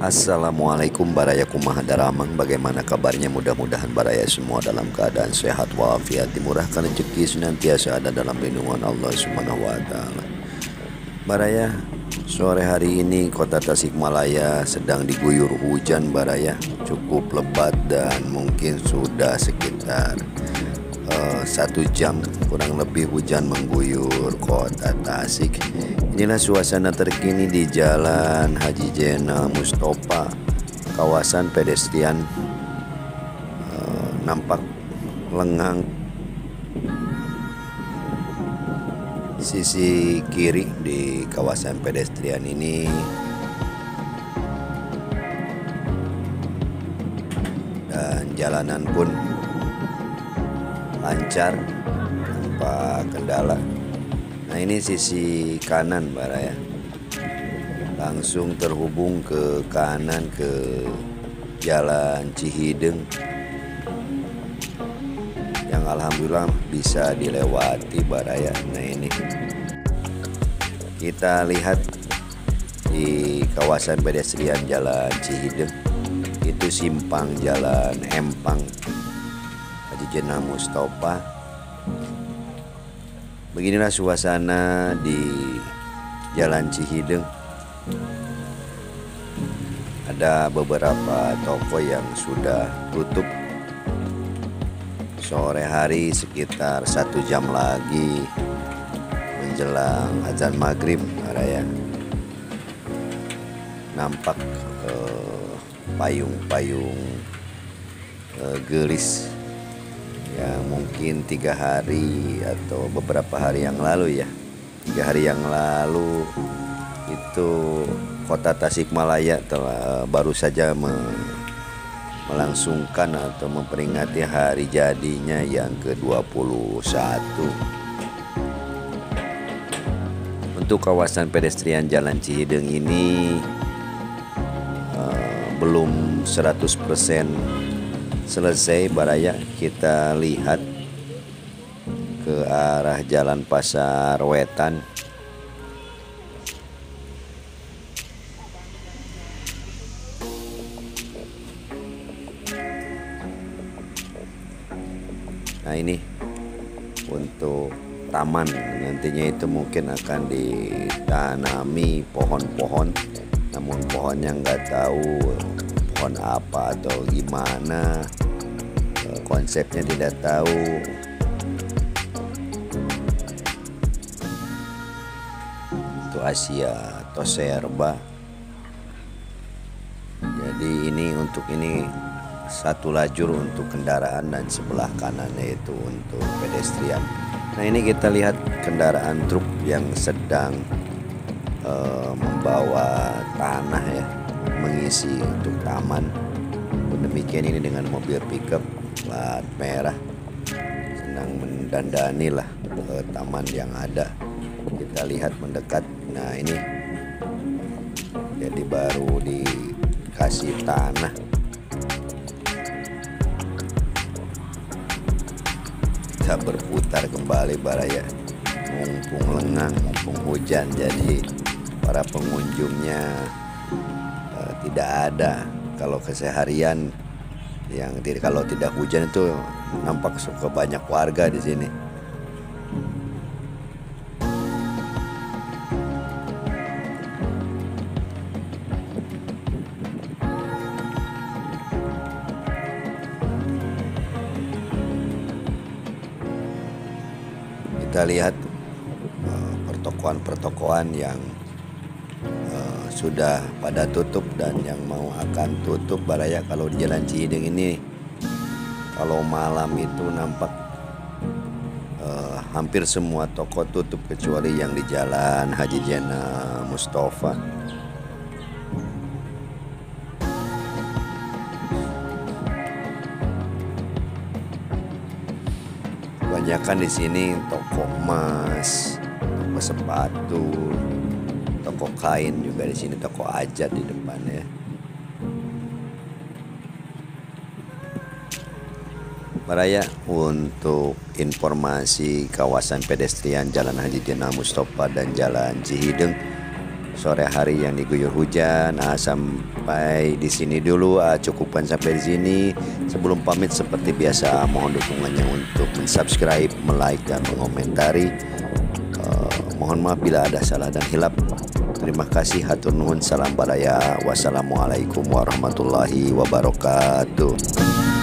Assalamualaikum baraya kumaha daramang. Bagaimana kabarnya? Mudah-mudahan baraya semua dalam keadaan sehat walafiat, dimurahkan rezeki, senantiasa ada dalam lindungan Allah Subhanahu wa taala. Baraya, sore hari ini kota Tasikmalaya sedang diguyur hujan baraya, cukup lebat dan mungkin sudah sekitar 1 jam kurang lebih hujan mengguyur kota Tasik. Inilah suasana terkini di Jalan Haji Jena Mustofa, kawasan pedestrian. Nampak lengang sisi kiri di kawasan pedestrian ini. Dan jalanan pun lancar tanpa kendala. Nah, ini sisi kanan baraya, langsung terhubung ke kanan ke Jalan Cihideng yang alhamdulillah bisa dilewati baraya. Nah, ini kita lihat di kawasan pedestrian Jalan Cihideng itu simpang Jalan Empang Haji Jena Mustofa. Beginilah suasana di Jalan Cihideng. Ada beberapa toko yang sudah tutup. Sore hari sekitar 1 jam lagi menjelang azan maghrib raya, nampak payung-payung gelis yang mungkin 3 hari atau beberapa hari yang lalu ya, 3 hari yang lalu itu kota Tasikmalaya telah baru saja melangsungkan atau memperingati hari jadinya yang ke-21. Untuk kawasan pedestrian Jalan Cihideng ini belum 100% selesai baraya. Kita lihat ke arah Jalan Pasar Wetan. Nah, ini untuk taman, nantinya itu mungkin akan ditanami pohon-pohon, namun pohonnya nggak tahu pohon apa atau gimana, konsepnya tidak tahu. Itu Asia Toserba. Jadi ini untuk ini satu lajur untuk kendaraan dan sebelah kanannya itu untuk pedestrian. Nah, ini kita lihat kendaraan truk yang sedang membawa tanah ya, mengisi untuk taman. Demikian ini dengan mobil pickup plat merah sedang mendandani lah taman yang ada. Kita lihat mendekat. Nah, ini jadi baru dikasih tanah. Kita berputar kembali baraya, mumpung lengang, mumpung hujan, jadi para pengunjungnya tidak ada. Kalau keseharian yang kalau tidak hujan itu nampak suka banyak warga di sini. Kita lihat pertokoan-pertokoan yang sudah pada tutup dan yang mau akan tutup baraya. Kalau di Jalan Cihideng ini kalau malam itu nampak hampir semua toko tutup kecuali yang di Jalan Haji Jena Mustofa. Kebanyakan di sini toko emas, toko sepatu, toko kain juga di sini, toko ajat di depannya. Baraya, untuk informasi kawasan pedestrian Jalan Haji Jena Mustofa dan Jalan Cihideng sore hari yang diguyur hujan. Sampai di sini dulu, cukupkan sampai di sini. Sebelum pamit seperti biasa, mohon dukungannya untuk subscribe, like dan mengomentari. Mohon maaf bila ada salah dan hilap. Terima kasih, hatur nuhun, salam baraya. Wassalamualaikum warahmatullahi wabarakatuh.